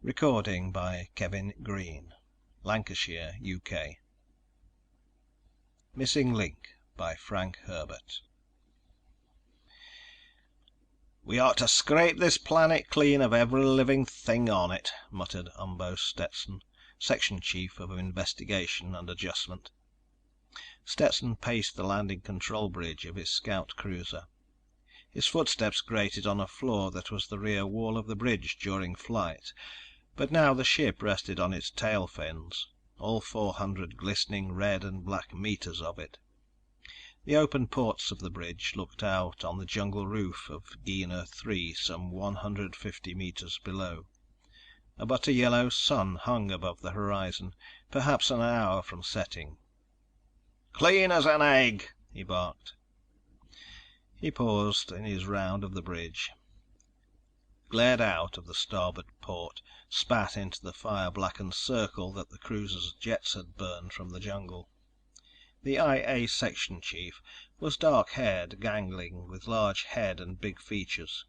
Recording by Kevin Green, Lancashire, UK. Missing Link by Frank Herbert. "We ought to scrape this planet clean of every living thing on it," muttered Umbo Stetson, Section Chief of Investigation and Adjustment. Stetson paced the landing control bridge of his scout cruiser. His footsteps grated on a floor that was the rear wall of the bridge during flight, but now the ship rested on its tail fins, all 400 glistening red and black meters of it. The open ports of the bridge looked out on the jungle roof of Gienah III some 150 meters below. A butter yellow sun hung above the horizon, perhaps an hour from setting. "Clean as an egg," he barked. He paused in his round of the bridge, glared out of the starboard port, spat into the fire-blackened circle that the cruiser's jets had burned from the jungle. The I.A. section chief was dark-haired, gangling, with large head and big features.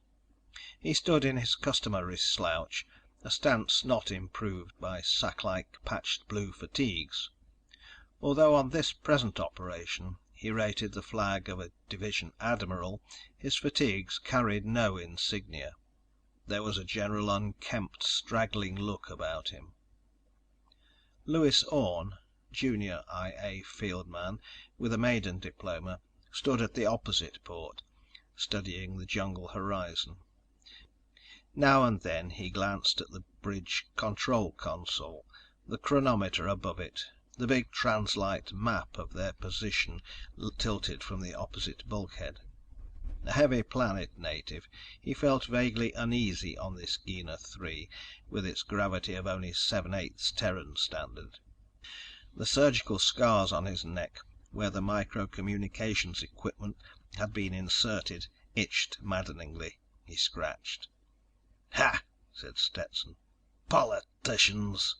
He stood in his customary slouch, a stance not improved by sack-like patched blue fatigues. Although on this present operation he rated the flag of a division admiral, his fatigues carried no insignia. There was a general unkempt, straggling look about him. Lewis Orne, junior I.A. field man with a maiden diploma, stood at the opposite port, studying the jungle horizon. Now and then he glanced at the bridge control console, the chronometer above it, the big translite map of their position tilted from the opposite bulkhead. A heavy planet native, he felt vaguely uneasy on this Gienah III, with its gravity of only 7/8 Terran Standard. The surgical scars on his neck, where the micro-communications equipment had been inserted, itched maddeningly. He scratched. "Ha!" said Stetson. "Politicians!"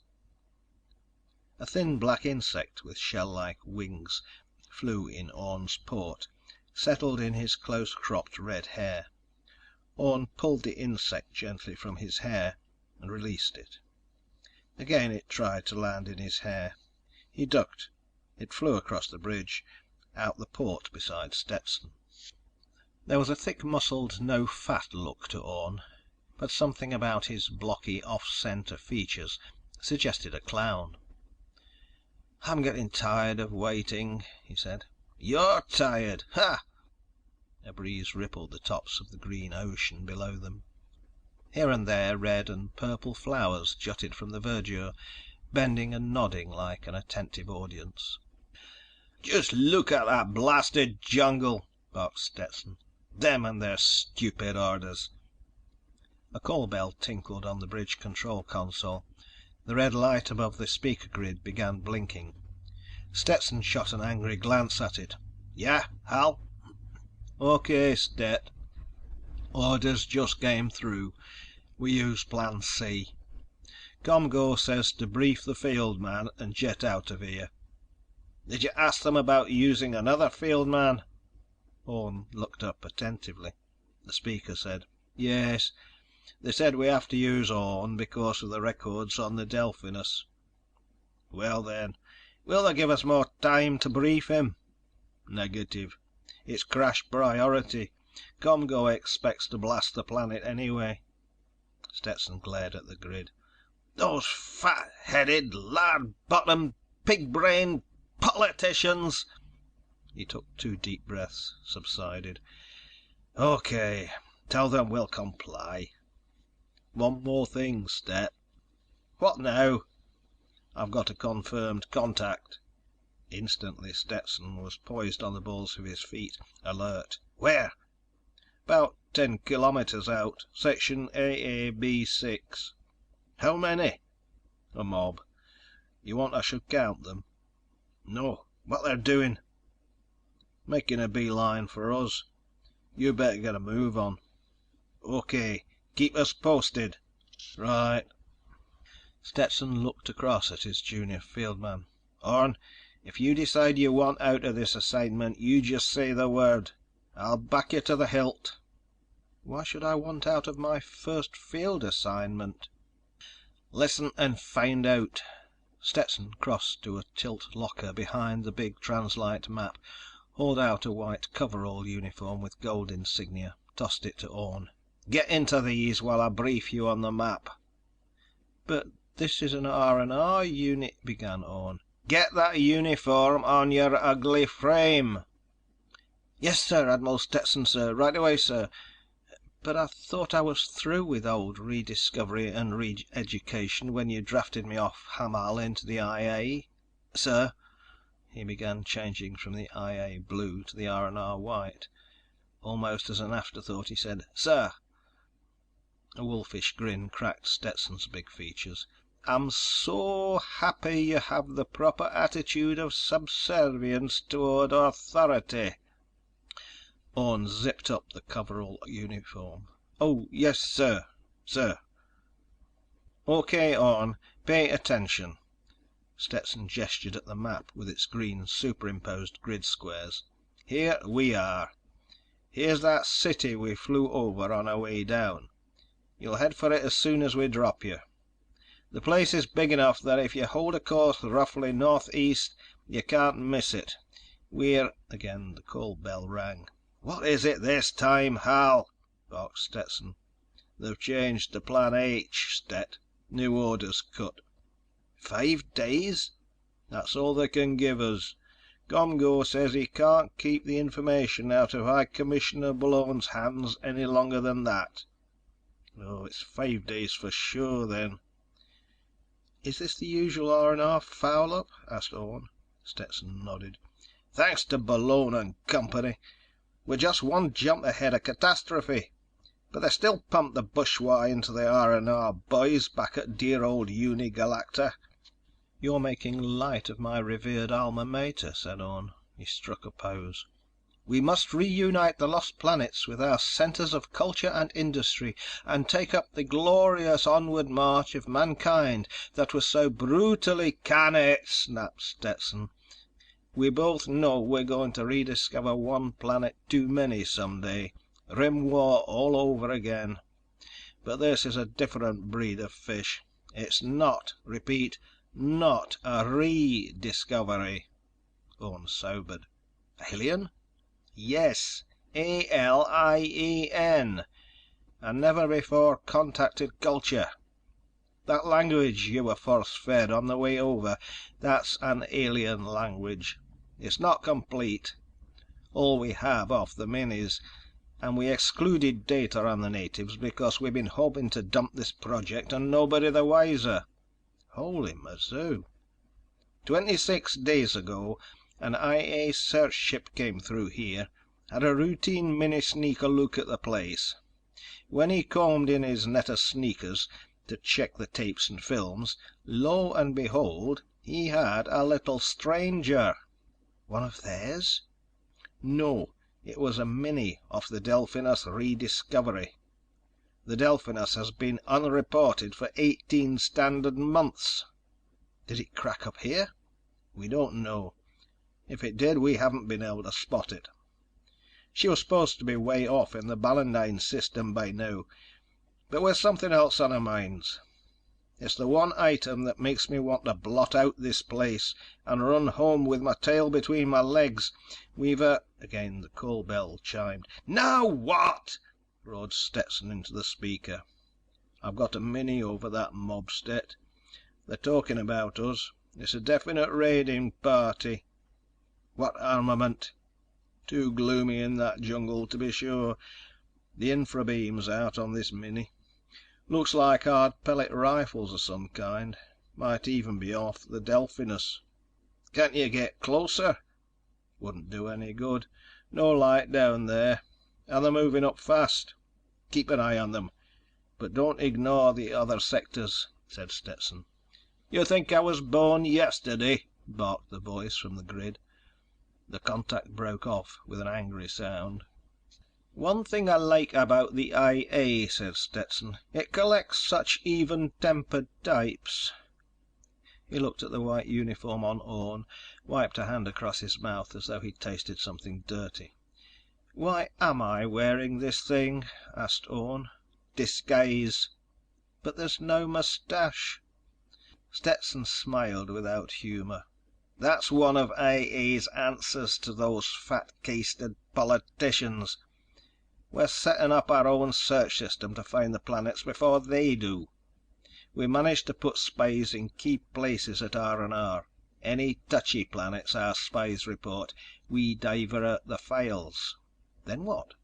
A thin black insect with shell-like wings flew in Orne's port, settled in his close-cropped red hair. Orne pulled the insect gently from his hair and released it. Again it tried to land in his hair. He ducked. It flew across the bridge, out the port beside Stetson. There was a thick-muscled, no-fat look to Orne, but something about his blocky, off-center features suggested a clown. "I'm getting tired of waiting," he said. "You're tired! Ha!" A breeze rippled the tops of the green ocean below them. Here and there red and purple flowers jutted from the verdure, bending and nodding like an attentive audience. "Just look at that blasted jungle!" barked Stetson. "Them and their stupid orders!" A call bell tinkled on the bridge control console. The red light above the speaker grid began blinking. Stetson shot an angry glance at it. "Yeah, Hal?" "Okay, Stet. Orders just came through. We use Plan C. ComGo says to brief the field man and jet out of here." "Did you ask them about using another field man?" Orne looked up attentively. The speaker said, "Yes. They said we have to use Orne because of the records on the Delphinus." "Well then, will they give us more time to brief him?" "Negative. It's crash priority. ComGo expects to blast the planet anyway." Stetson glared at the grid. "Those fat-headed, lard-bottomed, pig-brained politicians!" He took 2 deep breaths, subsided. "Okay. Tell them we'll comply." "One more thing, Stet." "What now?" "I've got a confirmed contact." Instantly Stetson was poised on the balls of his feet, alert. "Where?" "About 10 kilometers out. Section AAB6. "How many?" "A mob. You want I should count them?" "No. What they're doing?" "Making a beeline for us. You better get a move on." "Okay. Keep us posted." "Right." Stetson looked across at his junior field man. "Orne, if you decide you want out of this assignment, you just say the word. I'll back you to the hilt." "Why should I want out of my first field assignment?" Listen and find out. Stetson crossed to a tilt locker behind the big translite map, hauled out a white coverall uniform with gold insignia, tossed it to Orne. "Get into these while I brief you on the map." "But this is an R&R unit," began Orne. "Get that uniform on your ugly frame." "Yes, sir, Admiral Stetson, sir. Right away, sir. But I thought I was through with old rediscovery and re-education when you drafted me off Hamal into the IA, sir." He began changing from the IA blue to the R&R white. Almost as an afterthought he said, "Sir." A wolfish grin cracked Stetson's big features. "I'm so happy you have the proper attitude of subservience toward authority." Orne zipped up the coverall uniform. "Oh, yes, sir. Sir." "Okay, Orne. Pay attention." Stetson gestured at the map with its green superimposed grid squares. "Here we are. Here's that city we flew over on our way down. You'll head for it as soon as we drop you. The place is big enough that if you hold a course roughly northeast, you can't miss it. We're—" Again the call bell rang. "What is it this time, Hal?" barked Stetson. "They've changed to Plan H, Stet. New orders cut." 5 days? "That's all they can give us. ComGO says he can't keep the information out of High Commissioner Bullone's hands any longer than that." "Oh, it's 5 days for sure, then." "Is this the usual R&R foul-up?" asked Orne. Stetson nodded. "Thanks to Bullone and company. We're just one jump ahead of catastrophe. But they still pump the bushwah into the R&R boys back at dear old Uni Galacta." "You're making light of my revered alma mater," said Orne. He struck a pose. "We must reunite the lost planets with our centers of culture and industry, and take up the glorious onward march of mankind that was so brutally—" "Can it!" snapped Stetson. "We both know we're going to rediscover one planet too many someday. Rim War all over again. But this is a different breed of fish. It's not, repeat, not a rediscovery." Orne sobered. "Alien?" "Yes. ALIEN. A never before contacted culture. That language you were force fed on the way over, that's an alien language. It's not complete. All we have off the minis, and we excluded data on the natives because we've been hoping to dump this project and nobody the wiser." "Holy Mazoo." 26 days ago, an IA search ship came through here, had a routine mini-sneaker look at the place. When he combed in his net of sneakers to check the tapes and films, lo and behold, he had a little stranger." "One of theirs?" "No. It was a mini off the Delphinus rediscovery. The Delphinus has been unreported for 18 standard months." "Did it crack up here?" "We don't know. If it did, we haven't been able to spot it. She was supposed to be way off in the Balandine system by now, but with something else on her minds. It's the one item that makes me want to blot out this place and run home with my tail between my legs. We've a—" Again the call bell chimed. "Now what?" roared Stetson into the speaker. "I've got a mini over that mob, Stet. They're talking about us. It's a definite raiding party." "What armament?" "Too gloomy in that jungle to be sure. The infrabeam's out on this mini. Looks like hard pellet rifles of some kind. Might even be off the Delphinus." "Can't you get closer?" "Wouldn't do any good. No light down there. And they're moving up fast. Keep an eye on them, but don't ignore the other sectors," said Stetson. "You think I was born yesterday?" barked the voice from the grid. The contact broke off with an angry sound. "One thing I like about the IA," said Stetson. "It collects such even-tempered types." He looked at the white uniform on Orne, wiped a hand across his mouth as though he'd tasted something dirty. "Why am I wearing this thing?" asked Orne. "Disguise." "But there's no mustache." Stetson smiled without humor. "That's one of AE's answers to those fat-keistered politicians. We're setting up our own search system to find the planets before they do. We managed to put spies in key places at R&R. Any touchy planets our spies report, we divert the files. Then what?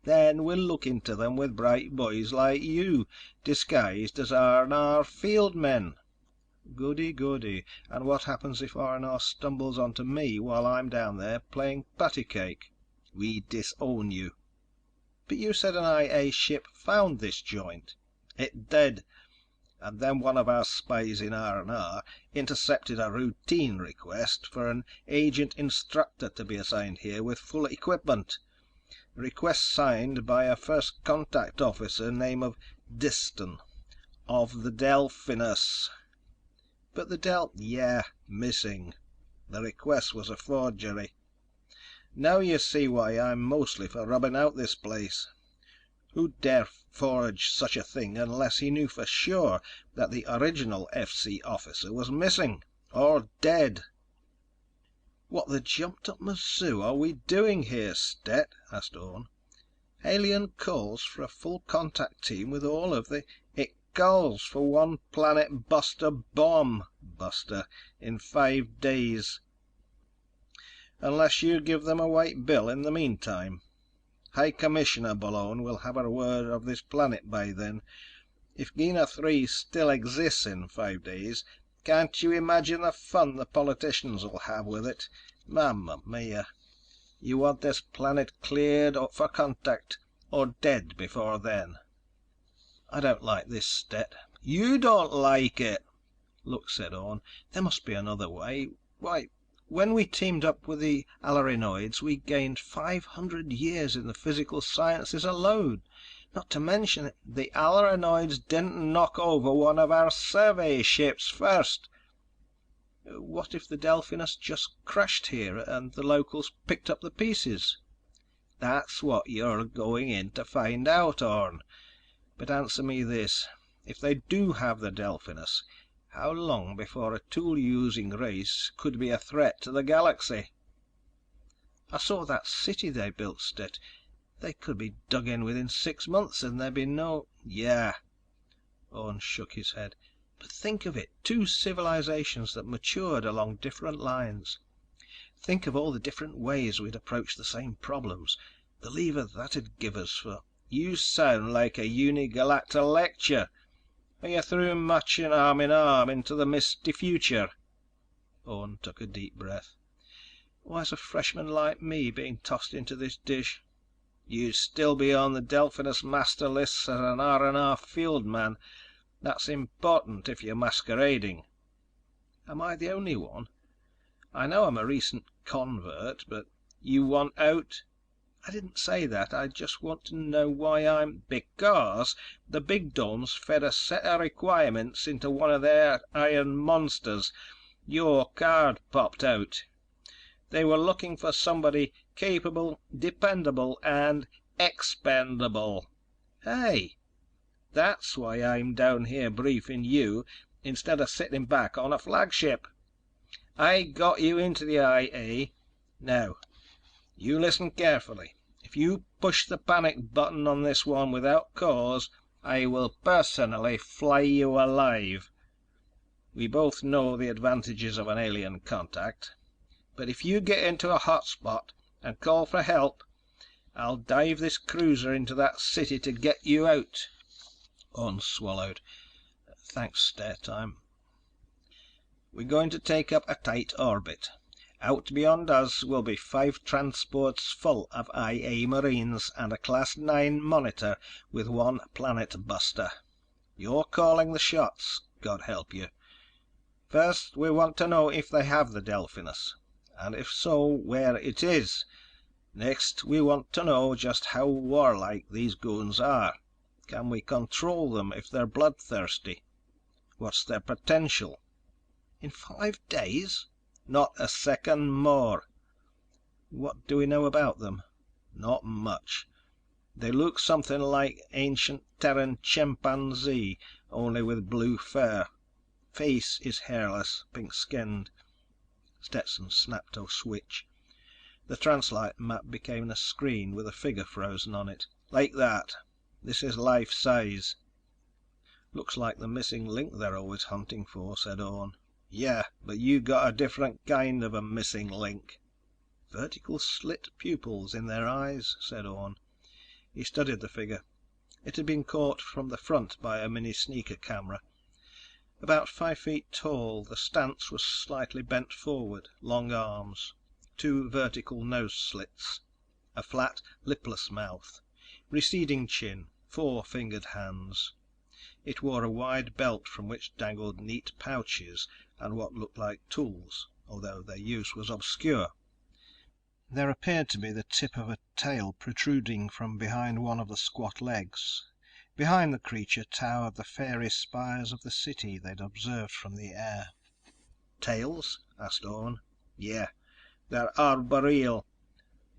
Then we'll look into them with bright boys like you, disguised as R&R field men." "Goody, goody. And what happens if R&R stumbles onto me while I'm down there playing patty cake?" "We disown you." "But you said an IA ship found this joint." "It did. And then one of our spies in R&R intercepted a routine request for an agent instructor to be assigned here with full equipment. Request signed by a first contact officer name of Diston, of the Delphinus." "But the Yeah, missing. The request was a forgery. Now you see why I'm mostly for rubbing out this place. Who'd dare forge such a thing unless he knew for sure that the original FC officer was missing, or dead?" "What the jumped up mazoo are we doing here, Stet?" asked Orne. "Alien calls for a full contact team with all of the... It calls for one planet buster bomb, Buster, in 5 days. Unless you give them a white bill in the meantime. High Commissioner Bullone will have a word of this planet by then. If Gienah 3 still exists in 5 days, can't you imagine the fun the politicians will have with it? Mamma mia. You want this planet cleared for contact, or dead before then." "I don't like this, Stet." "You don't like it!" "Look," said Orne, "there must be another way. Why, when we teamed up with the Alarinoids, we gained 500 years in the physical sciences alone. Not to mention, the Alarinoids didn't knock over one of our survey ships first." "What if the Delphinus just crashed here and the locals picked up the pieces?" "That's what you're going in to find out, Orne. But answer me this. If they do have the Delphinus, how long before a tool-using race could be a threat to the galaxy?" "I saw that city they built, Stet. They could be dug in within 6 months and there'd be no—" "Yeah." Orne shook his head. "But think of it. 2 civilizations that matured along different lines. Think of all the different ways we'd approach the same problems. The lever that'd give us for—" "You sound like a Unigalacta lecture. Are you through marching arm in arm into the misty future?" Orne took a deep breath. "Why's a freshman like me being tossed into this dish?" "You'd still be on the Delphinus master lists as an R&R field man. That's important if you're masquerading." "Am I the only one? I know I'm a recent convert, but—" "You want out?" "I didn't say that. I just want to know why I'm—" "Because the big domes fed a set of requirements into one of their iron monsters. Your card popped out. They were looking for somebody capable, dependable, and expendable. Hey! That's why I'm down here briefing you instead of sitting back on a flagship. I got you into the IA. Now, you listen carefully. If you push the panic button on this one without cause, I will personally flay you alive. We both know the advantages of an alien contact. But if you get into a hot spot and call for help, I'll dive this cruiser into that city to get you out." Orne swallowed. "Thanks, Stet. We're going to take up a tight orbit. Out beyond us will be 5 transports full of IA Marines and a Class 9 Monitor with 1 planet buster. You're calling the shots, God help you. First, we want to know if they have the Delphinus, and if so, where it is. Next, we want to know just how warlike these goons are. Can we control them if they're bloodthirsty? What's their potential?" "In 5 days?" "Not a second more." "What do we know about them?" "Not much. They look something like ancient Terran chimpanzee, only with blue fur. Face is hairless, pink-skinned. Stetson snapped a switch. The translite map became a screen with a figure frozen on it. "Like that. This is life size." "Looks like the missing link they're always hunting for," said Orne. "Yeah, but you got a different kind of a missing link." "Vertical slit pupils in their eyes," said Orne. He studied the figure. It had been caught from the front by a mini sneaker camera. About 5 feet tall, the stance was slightly bent forward, long arms, 2 vertical nose slits, a flat, lipless mouth, receding chin, 4 fingered hands. It wore a wide belt from which dangled neat pouches and what looked like tools, although their use was obscure. There appeared to be the tip of a tail protruding from behind one of the squat legs. Behind the creature towered the fairy spires of the city they'd observed from the air. "Tails?" asked Orne. "Yeah. They're arboreal.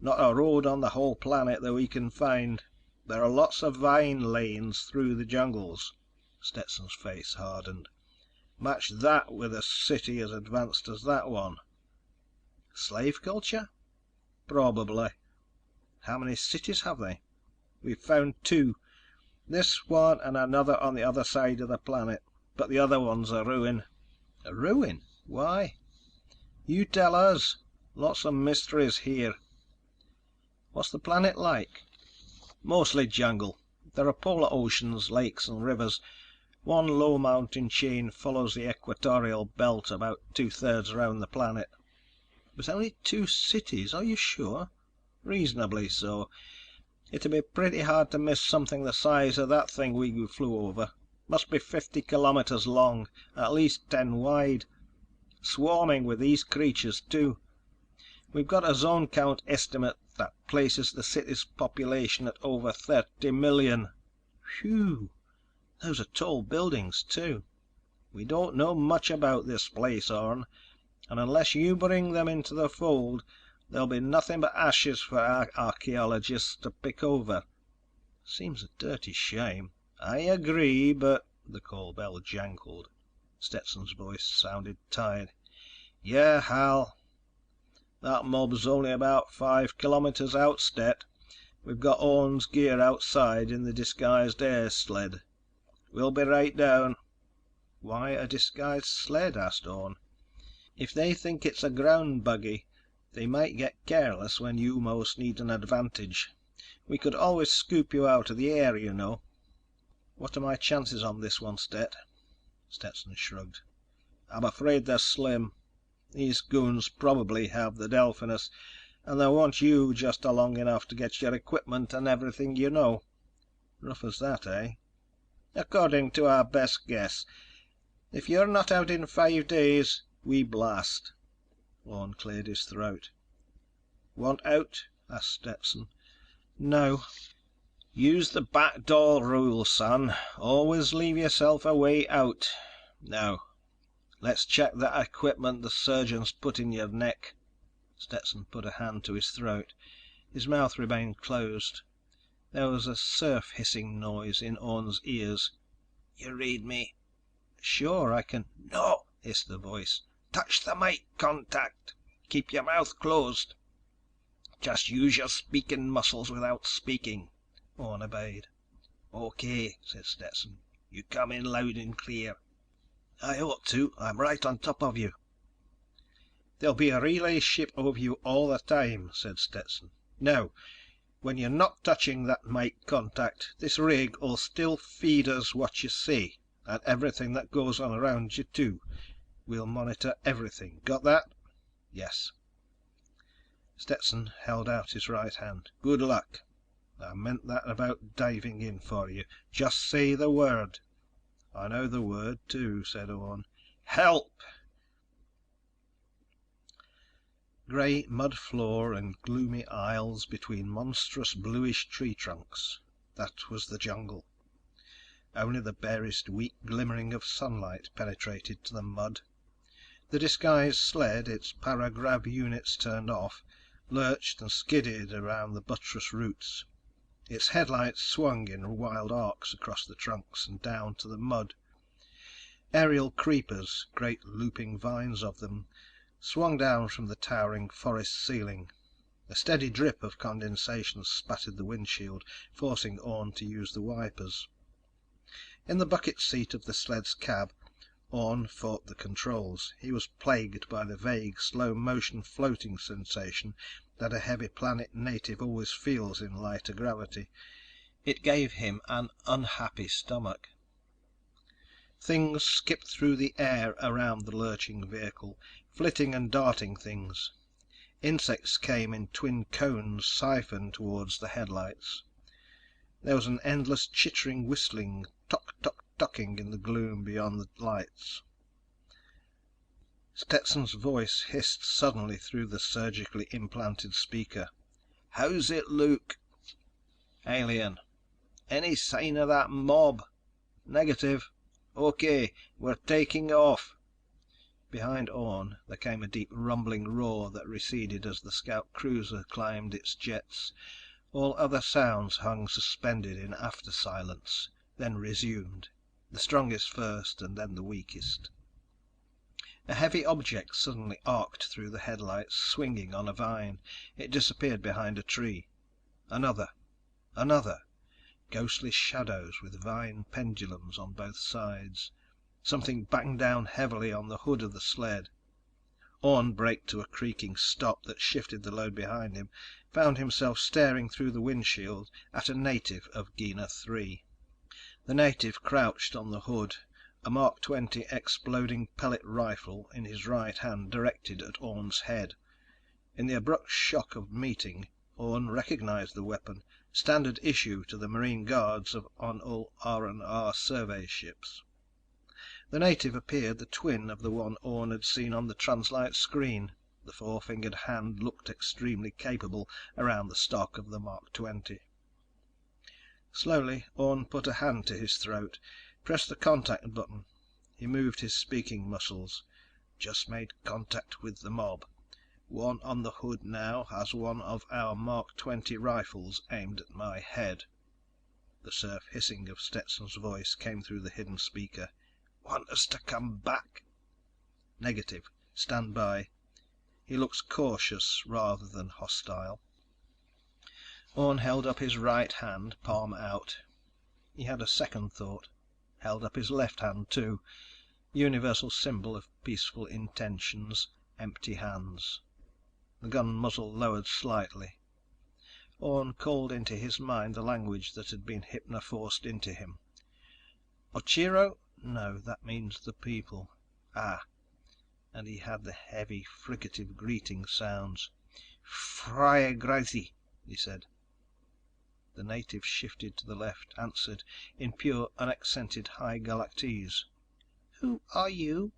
Not a road on the whole planet that we can find. There are lots of vine lanes through the jungles." Stetson's face hardened. "Match that with a city as advanced as that one." "Slave culture?" "Probably." "How many cities have they?" "We've found 2. This one and another on the other side of the planet. But the other one's a ruin." "A ruin? Why?" "You tell us. Lots of mysteries here." "What's the planet like?" "Mostly jungle. There are polar oceans, lakes and rivers. One low mountain chain follows the equatorial belt about 2/3 around the planet." "But only 2 cities. Are you sure?" "Reasonably so. It'd be pretty hard to miss something the size of that thing we flew over. Must be 50 kilometers long, at least 10 wide. Swarming with these creatures, too. We've got a zone count estimate that places the city's population at over 30 million." "Whew. Those are tall buildings, too." "We don't know much about this place, Orne. And unless you bring them into the fold, there'll be nothing but ashes for our archaeologists to pick over." "Seems a dirty shame." "I agree, but—" The call bell jangled. Stetson's voice sounded tired. "Yeah, Hal. That mob's only about 5 kilometers out, Stet. We've got Orne's gear outside in the disguised air sled. We'll be right down." "Why a disguised sled?" asked Orne. "If they think it's a ground buggy, they might get careless when you most need an advantage. We could always scoop you out of the air, you know." "What are my chances on this one, Stet?" Stetson shrugged. "I'm afraid they're slim. These goons probably have the Delphinus, and they'll want you just along enough to get your equipment and everything you know." "Rough as that, eh?" "According to our best guess. If you're not out in 5 days, we blast." Orne cleared his throat. "Want out?" asked Stetson. "No." "Use the backdoor rule, son. Always leave yourself a way out. Now, let's check that equipment the surgeons put in your neck." Stetson put a hand to his throat. His mouth remained closed. There was a surf hissing noise in Orne's ears. "You read me?" "Sure, I can—" "No!" hissed the voice. "Touch the mike contact. Keep your mouth closed. Just use your speaking muscles without speaking." Orne obeyed. "Okay," said Stetson. "You come in loud and clear." "I ought to. I'm right on top of you." "There'll be a relay ship over you all the time," said Stetson. "Now, when you're not touching that mike contact, this rig'll still feed us what you say, and everything that goes on around you, too. We'll monitor everything. Got that?" "Yes." Stetson held out his right hand. "Good luck. I meant that about diving in for you. Just say the word." "I know the word, too," said Orne. "Help!" Gray mud floor and gloomy aisles between monstrous bluish tree trunks. That was the jungle. Only the barest weak glimmering of sunlight penetrated to the mud. The disguised sled, its paragrav units turned off, lurched and skidded around the buttress roots. Its headlights swung in wild arcs across the trunks and down to the mud. Aerial creepers, great looping vines of them, swung down from the towering forest ceiling. A steady drip of condensation spattered the windshield, forcing Orne to use the wipers. In the bucket seat of the sled's cab, Orne fought the controls. He was plagued by the vague, slow motion floating sensation that a heavy planet native always feels in lighter gravity. It gave him an unhappy stomach. Things skipped through the air around the lurching vehicle, flitting and darting things. Insects came in twin cones siphoned toward the headlights. There was an endless chittering whistling, tock-tock-tocking in the gloom beyond the lights. Stetson's voice hissed suddenly through the surgically implanted speaker. "How's it look?" "Alien." "Any sign of that mob?" "Negative." "Okay, we're taking off." Behind Orne, there came a deep rumbling roar that receded as the scout cruiser climbed its jets. All other sounds hung suspended in after silence, then resumed, the strongest first and then the weakest. A heavy object suddenly arced through the headlights, swinging on a vine. It disappeared behind a tree. Another. Another. Ghostly shadows with vine pendulums on both sides. Something banged down heavily on the hood of the sled. Orne braked to a creaking stop that shifted the load behind him, found himself staring through the windshield at a native of Gienah III. The native crouched on the hood, a Mark XX exploding pellet rifle in his right hand directed at Orne's head. In the abrupt shock of meeting, Orne recognized the weapon, standard issue to the Marine Guards on all R&R survey ships. The native appeared the twin of the one Orne had seen on the translite screen. The four-fingered hand looked extremely capable around the stock of the Mark XX. Slowly, Orne put a hand to his throat, pressed the contact button. He moved his speaking muscles. "Just made contact with the mob. One on the hood now has one of our Mark XX rifles aimed at my head." The surf hissing of Stetson's voice came through the hidden speaker. "Want us to come back?" "Negative. Stand by." He looked cautious rather than hostile. Orne held up his right hand, palm out. He had a second thought. Held up his left hand too. Universal symbol of peaceful intentions. Empty hands. The gun muzzle lowered slightly. Orne called into his mind the language that had been hypnoforced into him. "Ochiro? No, that means the people. Ah." And he had the heavy, fricative greeting sounds. "Freie Grazie," he said. The native shifted to the left, answered in pure, unaccented High Galactese. "Who are you?"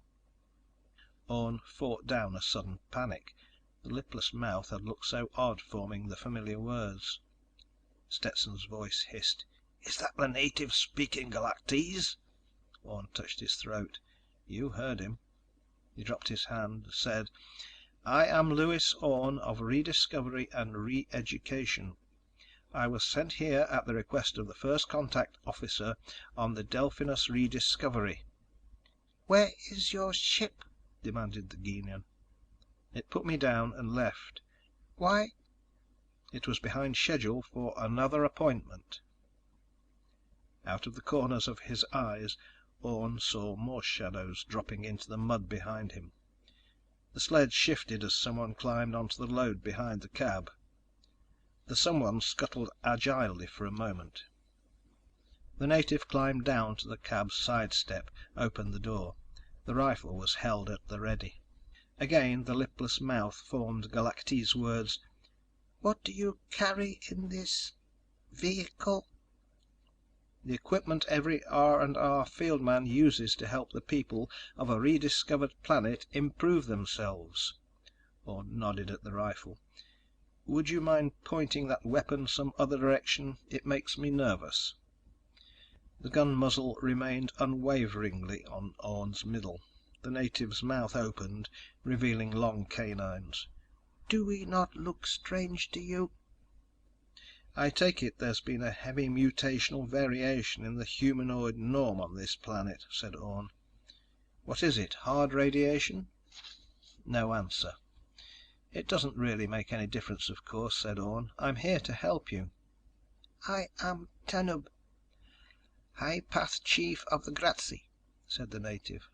Orne fought down a sudden panic. The lipless mouth had looked so odd forming the familiar words. Stetson's voice hissed. "Is that the native speaking Galactese?" Orne touched his throat. "You heard him." He dropped his hand, said, "I am Lewis Orne of Rediscovery and Re-education. I was sent here at the request of the first contact officer on the Delphinus Rediscovery." "Where is your ship?" demanded the Gienah. "It put me down and left." "Why?" "It was behind schedule for another appointment." Out of the corners of his eyes, Orne saw more shadows dropping into the mud behind him. The sled shifted as someone climbed onto the load behind the cab. The someone scuttled agilely for a moment. The native climbed down to the cab's side step, opened the door. The rifle was held at the ready. Again the lipless mouth formed Galactese words. "What do you carry in this vehicle?" "The equipment every R&R field man uses to help the people of a rediscovered planet improve themselves." Orne nodded at the rifle. "Would you mind pointing that weapon some other direction? It makes me nervous." The gun muzzle remained unwaveringly on Orne's middle. The native's mouth opened, revealing long canines. "Do we not look strange to you?" "I take it there's been a heavy mutational variation in the humanoid norm on this planet," said Orne. What is it, hard radiation? No answer. "It doesn't really make any difference, of course," said Orne. "I'm here to help you." "I am Tanub, High Path Chief of the Grazzi," said the native.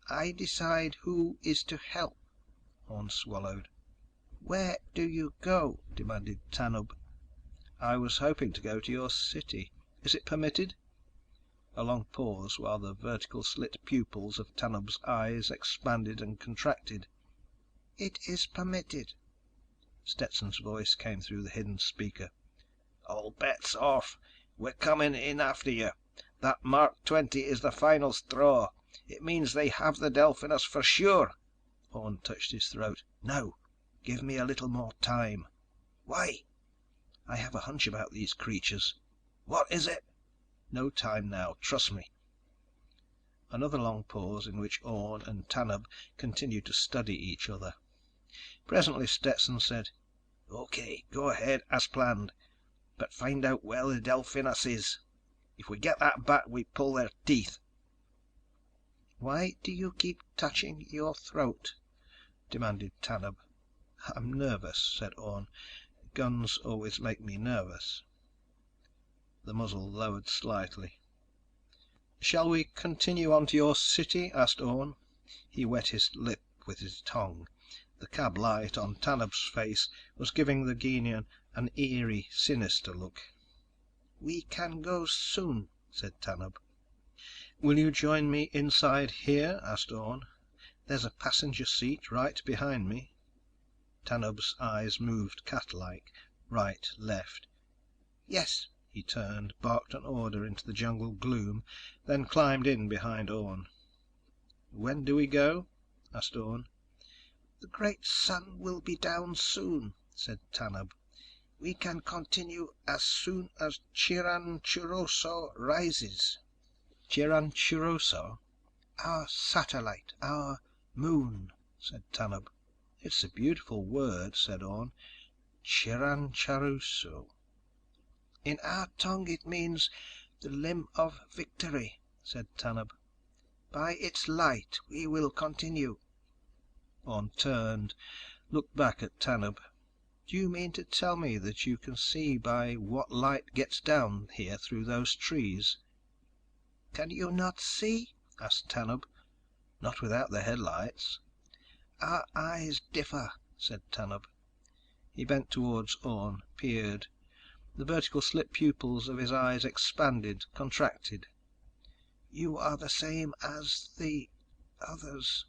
"I decide who is to help." Orne swallowed. "Where do you go?" demanded Tanub. "I was hoping to go to your city. Is it permitted?" A long pause while the vertical slit pupils of Tanub's eyes expanded and contracted. "It is permitted." Stetson's voice came through the hidden speaker. "All bets off. We're coming in after you. That Mark XX is the final straw. It means they have the Delphinus for sure." Orne touched his throat. "No. Give me a little more time." "Why?" "I have a hunch about these creatures." "What is it?" "No time now. Trust me." Another long pause in which Orne and Tanub continued to study each other. Presently Stetson said: "Okay, go ahead as planned. But find out where the Delphinus is. If we get that back, we pull their teeth." "Why do you keep touching your throat?" demanded Tanub. "I'm nervous," said Orne. "Guns always make me nervous." The muzzle lowered slightly. "Shall we continue on to your city?" asked Orne. He wet his lip with his tongue. The cab light on Tanub's face was giving the Gienahn an eerie, sinister look. "We can go soon," said Tanub. "Will you join me inside here?" asked Orne. "There's a passenger seat right behind me." Tanub's eyes moved cat-like, right, left. "Yes." He turned, barked an order into the jungle gloom, then climbed in behind Orne. "When do we go?" asked Orne. "The great sun will be down soon," said Tanub. "We can continue as soon as Chiranachuroso rises." "Chiranachuroso?" "Our satellite, our moon," said Tanub. "It's a beautiful word," said Orne. "Chiranachuroso." "In our tongue it means the limb of victory," said Tanub. "By its light we will continue." Orne turned, looked back at Tanub. "Do you mean to tell me that you can see by what light gets down here through those trees?" "Can you not see?" asked Tanub. "Not without the headlights." "Our eyes differ," said Tanub. He bent toward Orne, peered. The vertical slit pupils of his eyes expanded, contracted. "You are the same as the others."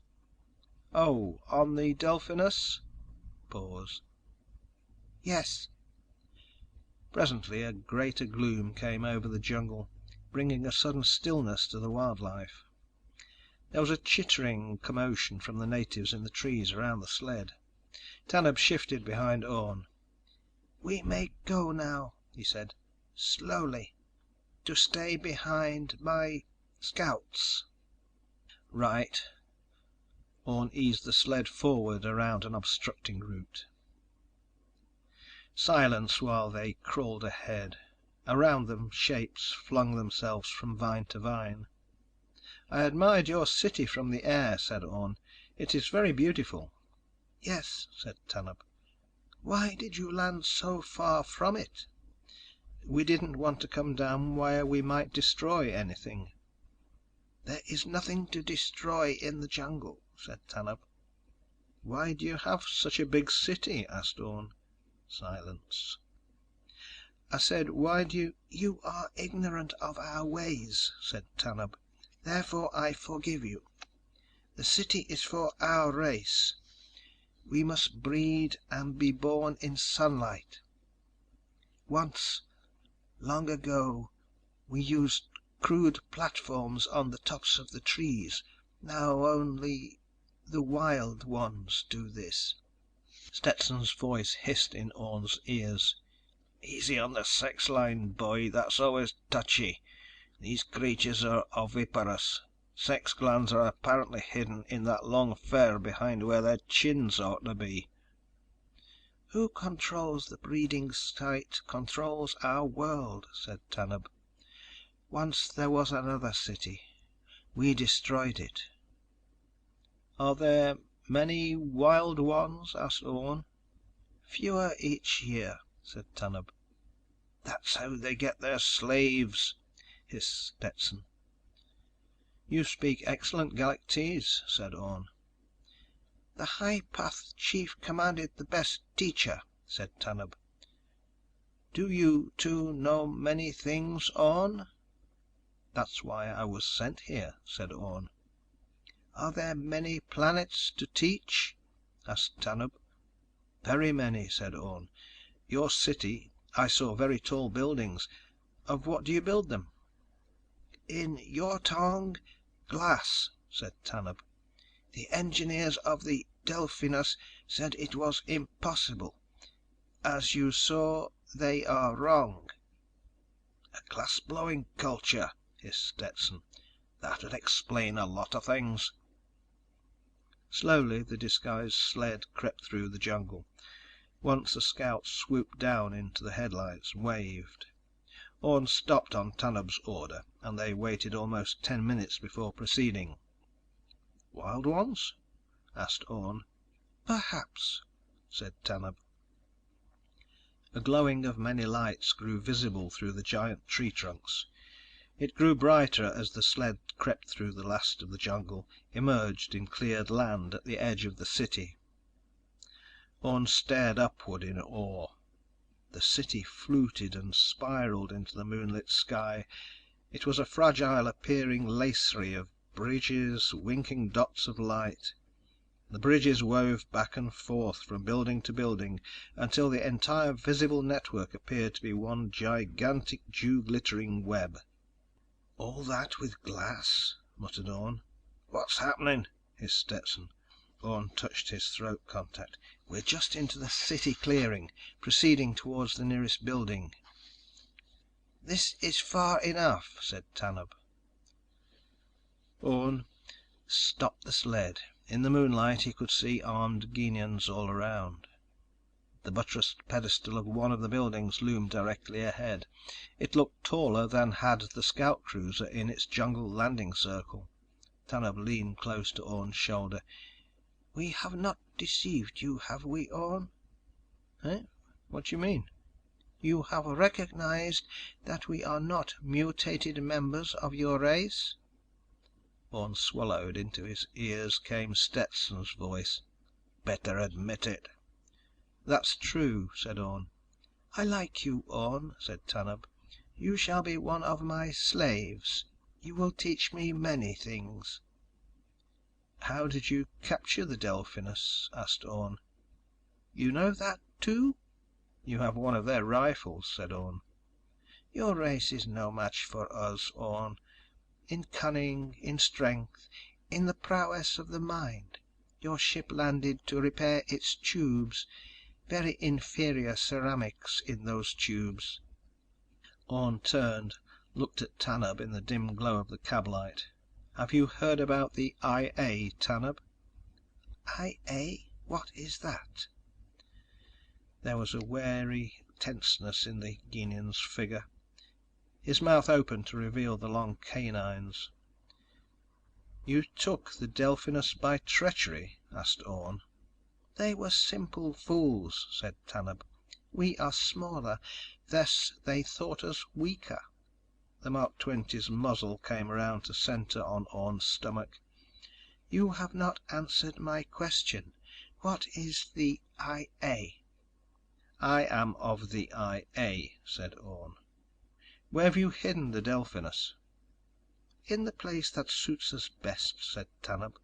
"Oh, on the Delphinus?" Pause. "Yes." Presently a greater gloom came over the jungle, bringing a sudden stillness to the wildlife. There was a chittering commotion from the natives in the trees around the sled. Tanub shifted behind Orne. "We may go now," he said. "Slowly. To stay behind my scouts." "Right." Orne eased the sled forward around an obstructing root. Silence while they crawled ahead. Around them, shapes flung themselves from vine to vine. "I admired your city from the air," said Orne. "It is very beautiful." "Yes," said Tanub. "Why did you land so far from it?" "We didn't want to come down where we might destroy anything." "There is nothing to destroy in the jungle," said Tanub. "Why do you have such a big city?" asked Orne. Silence. "I said, why do you—" "You are ignorant of our ways," said Tanub. "Therefore I forgive you. The city is for our race. We must breed and be born in sunlight. Once, long ago, we used crude platforms on the tops of the trees. Now only the wild ones do this." Stetson's voice hissed in Orne's ears. "Easy on the sex line, boy. That's always touchy. These creatures are oviparous. Sex glands are apparently hidden in that long fur behind where their chins ought to be." "Who controls the breeding site controls our world," said Tanub. "Once there was another city. We destroyed it. Are there many wild ones? Asked Orne. Fewer each year, said Tanub. That's how they get their slaves, hissed Stetson. You speak excellent Galactese, said Orne. The High Path Chief commanded the best teacher, said Tanub. Do you two know many things, Orne? That's why I was sent here, said Orne. Are there many planets to teach? Asked Tanub. Very many, said Orne. Your city, I saw very tall buildings. Of what do you build them? In your tongue, glass, said Tanub. The engineers of the Delphinus said it was impossible. As you saw, they are wrong. A glass-blowing culture, hissed Stetson. That would explain a lot of things. Slowly, the disguised sled crept through the jungle. Once a scout swooped down into the headlights, waved. Orne stopped on Tanub's order, and they waited almost 10 minutes before proceeding. Wild ones? Asked Orne. Perhaps, said Tanub. A glowing of many lights grew visible through the giant tree trunks. It grew brighter as the sled crept through the last of the jungle, emerged in cleared land at the edge of the city. Orne stared upward in awe. The city fluted and spiraled into the moonlit sky. It was a fragile appearing lacery of bridges, winking dots of light. The bridges wove back and forth from building to building until the entire visible network appeared to be one gigantic dew-glittering web. All that with glass, muttered Orne. What's happening? hissed Stetson. Orne touched his throat contact. We're just into the city clearing, proceeding towards the nearest building. This is far enough, said Tanub. Orne stopped the sled. In the moonlight he could see armed Gienahns all around. The buttressed pedestal of one of the buildings loomed directly ahead. It looked taller than had the scout cruiser in its jungle landing circle. Tanub leaned close to Orne's shoulder. We have not deceived you, have we, Orne? Eh? What do you mean? You have recognized that we are not mutated members of your race? Orne swallowed. Into his ears came Stetson's voice. Better admit it. That's true, said Orne. I like you, Orne, said Tanub. You shall be one of my slaves. You will teach me many things. How did you capture the Delphinus? Asked Orne. You know that too? You have one of their rifles, said Orne. Your race is no match for us, Orne. In cunning, in strength, in the prowess of the mind. Your ship landed to repair its tubes. Very inferior ceramics in those tubes. Orne turned, looked at Tanub in the dim glow of the cab light. Have you heard about the IA, Tanub? IA? What is that? There was a wary tenseness in the Gienah's figure. His mouth opened to reveal the long canines. You took the Delphinus by treachery? Asked Orne. They were simple fools, said Tanub. We are smaller, thus they thought us weaker. The Mark 20's muzzle came around to center on Orne's stomach. You have not answered my question. What is the IA? I am of the IA, said Orne. Where have you hidden the Delphinus? In the place that suits us best, said Tanub.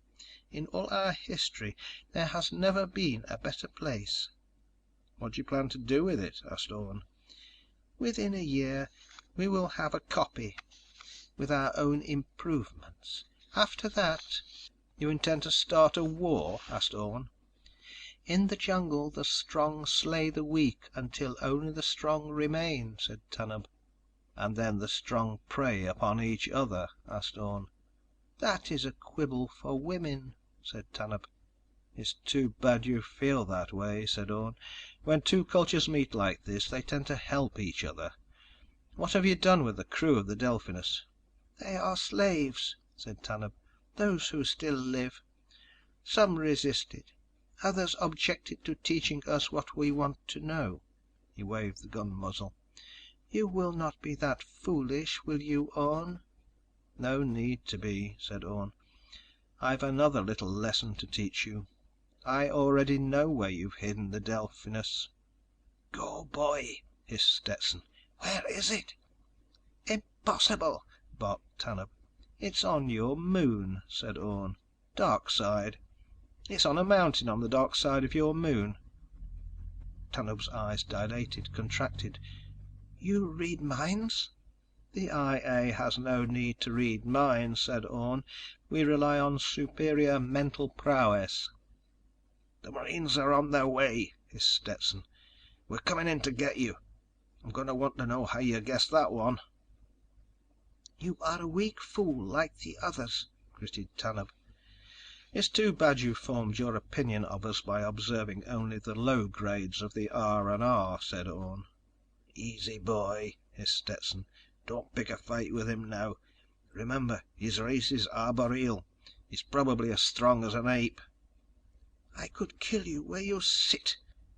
In all our history, there has never been a better place. What do you plan to do with it? Asked Orne. Within a year, we will have a copy, with our own improvements. After that... You intend to start a war? Asked Orne. In the jungle, the strong slay the weak until only the strong remain, said Tanub. And then the strong prey upon each other? Asked Orne. That is a quibble for women, said Tanub. It's too bad you feel that way, said Orne. When two cultures meet like this, they tend to help each other. What have you done with the crew of the Delphinus? They are slaves, said Tanub. Those who still live. Some resisted. Others objected to teaching us what we want to know." He waved the gun muzzle. "You will not be that foolish, will you, Orne?" "No need to be," said Orne. "I've another little lesson to teach you. I already know where you've hidden the Delphinus." "Go, boy," hissed Stetson. "Where is it?" "Impossible!" barked Tanub. "It's on your moon," said Orne. "Dark side. It's on a mountain on the dark side of your moon." Tanub's eyes dilated, contracted. "You read minds?" "The I A has no need to read minds," said Orne. "We rely on superior mental prowess." "The Marines are on their way," hissed Stetson. "We're coming in to get you. I'm going to want to know how you guessed that one." "You are a weak fool, like the others," gritted Tanub. "It's too bad you formed your opinion of us by observing only the low grades of the R&R," said Orne. "Easy, boy," hissed Stetson. "Don't pick a fight with him now. Remember, his race is arboreal. He's probably as strong as an ape." "I could kill you where you sit,"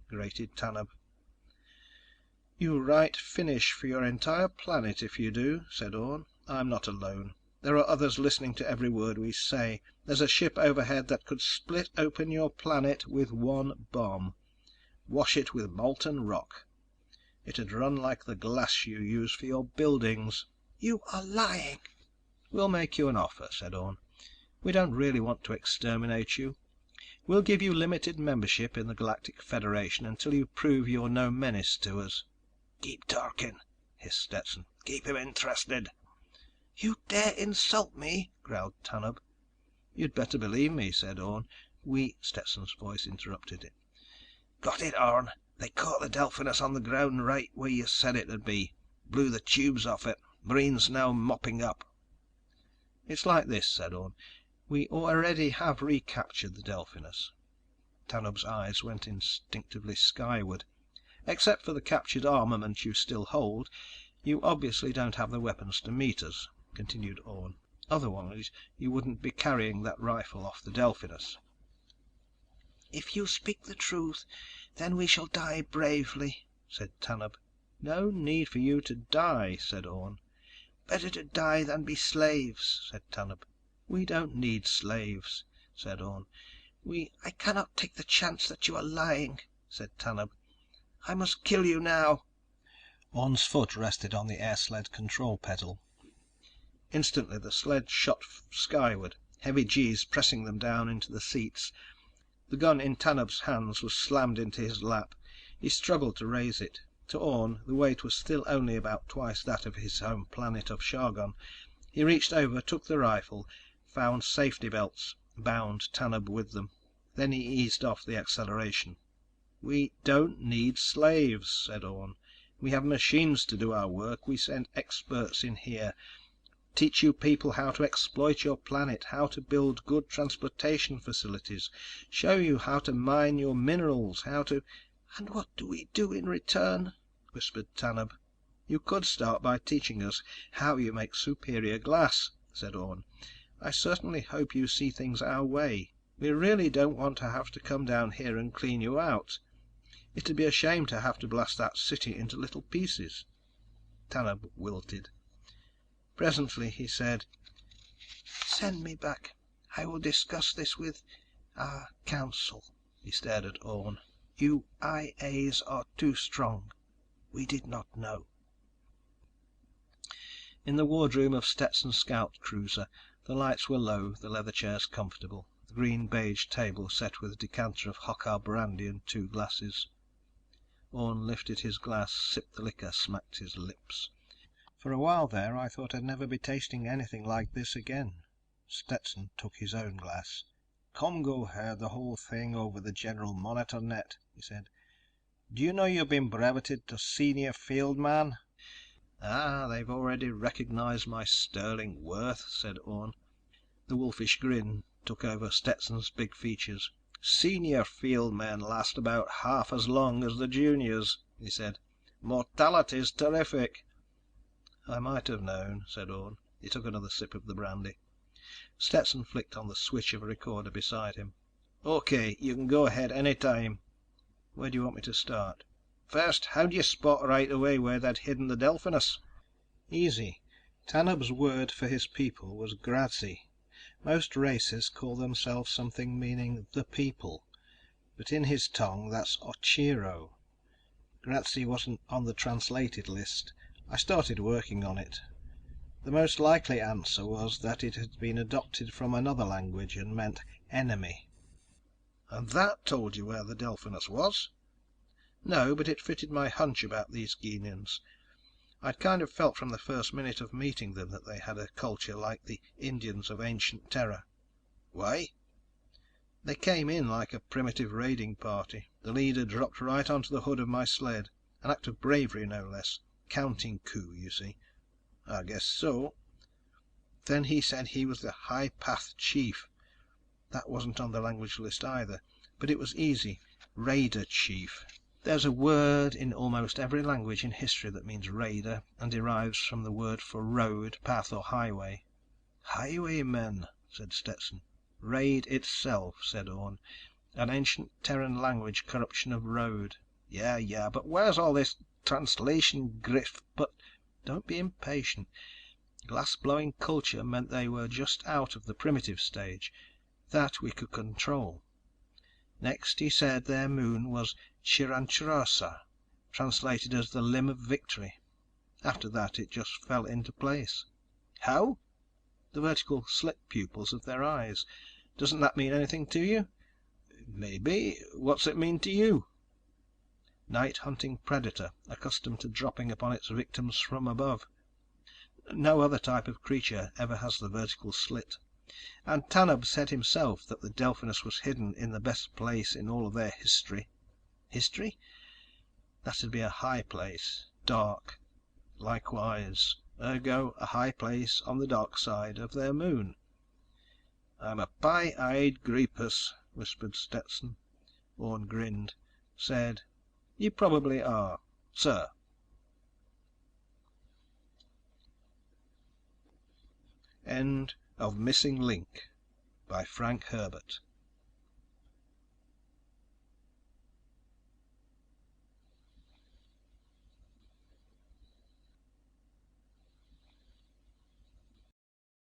grated Tanub. "You write finish for your entire planet if you do," said Orne. "I'm not alone. There are others listening to every word we say. There's a ship overhead that could split open your planet with one bomb. Wash it with molten rock. It'd run like the glass you use for your buildings." "You are lying." "We'll make you an offer," said Orne. "We don't really want to exterminate you. We'll give you limited membership in the Galactic Federation until you prove you're no menace to us." "Keep talking," hissed Stetson. "Keep him interested." "You dare insult me?" growled Tanub. "You'd better believe me," said Orne. "We—" Stetson's voice interrupted it. "Got it, Orne. They caught the Delphinus on the ground right where you said it'd be. Blew the tubes off it. Marines now mopping up." "It's like this," said Orne. "We already have recaptured the Delphinus." Tanub's eyes went instinctively skyward. "Except for the captured armament you still hold, you obviously don't have the weapons to meet us," continued Orne. "Otherwise you wouldn't be carrying that rifle off the Delphinus." "If you speak the truth, then we shall die bravely," said Tanub. "No need for you to die," said Orne. "Better to die than be slaves," said Tanub. "We don't need slaves," said Orne. "I cannot take the chance that you are lying," said Tanub. "I must kill you now." Orne's foot rested on the air sled control pedal. Instantly the sled shot skyward, heavy G's pressing them down into the seats. The gun in Tanub's hands was slammed into his lap. He struggled to raise it. To Orne, the weight was still only about twice that of his home planet of Shargon. He reached over, took the rifle, found safety belts, bound Tanub with them. Then he eased off the acceleration. "We don't need slaves," said Orne. "We have machines to do our work. We send experts in here. Teach you people how to exploit your planet, how to build good transportation facilities, show you how to mine your minerals, how to—" "And what do we do in return?" whispered Tanub. "You could start by teaching us how you make superior glass," said Orne. "I certainly hope you see things our way. We really don't want to have to come down here and clean you out. It'd be a shame to have to blast that city into little pieces." Tanub wilted. Presently he said, "Send me back. I will discuss this with our council." He stared at Orne. "You IAs are too strong. We did not know." In the wardroom of Stetson's scout cruiser, the lights were low, the leather chairs comfortable, the green beige table set with a decanter of Hockar brandy and 2 glasses. Orne lifted his glass, sipped the liquor, smacked his lips. "For a while there, I thought I'd never be tasting anything like this again." Stetson took his own glass. "ComGO heard the whole thing over the general monitor net," he said. "Do you know you've been breveted to senior field man?" "Ah, they've already recognized my sterling worth," said Orne. The wolfish grin took over Stetson's big features. "Senior field men last about half as long as the juniors," he said. "Mortality's terrific." "I might have known," said Orne. He took another sip of the brandy. Stetson flicked on the switch of a recorder beside him. Okay, you can go ahead any time. Where do you want me to start? First, how'd you spot right away where they'd hidden the Delphinus? Easy. Tanub's word for his people was Grazi. Most races call themselves something meaning the people, but in his tongue that's Ochiro. Grazi wasn't on the translated list. I started working on it. The most likely answer was that it had been adopted from another language and meant enemy. And that told you where the Delphinus was? No, but it fitted my hunch about these Gienahns. I'd kind of felt from the first minute of meeting them that they had a culture like the Indians of ancient Terra. Why? They came in like a primitive raiding party. The leader dropped right onto the hood of my sled. An act of bravery, no less. Counting coup, you see. I guess so. Then he said he was the High Path Chief. That wasn't on the language list either, but it was easy. Raider Chief. There's a word in almost every language in history that means raider, and derives from the word for road, path, or highway. Highwaymen, said Stetson. Raid itself, said Orne. An ancient Terran language corruption of road. Yeah, but where's all this translation griff? But don't be impatient. Glass-blowing culture meant they were just out of the primitive stage. That we could control. Next he said their moon was Chiranchirasa, translated as the limb of victory. After that it just fell into place. How? The vertical slit pupils of their eyes. Doesn't that mean anything to you? Maybe. What's it mean to you? Night hunting predator, accustomed to dropping upon its victims from above. No other type of creature ever has the vertical slit. And Tanub said himself that the Delphinus was hidden in the best place in all of their history. History? That'd be a high place. Dark. Likewise. Ergo, a high place on the dark side of their moon. I'm a pie-eyed Greepus, whispered Stetson. Orne grinned. Said, "You probably are, sir." End of Missing Link by Frank Herbert.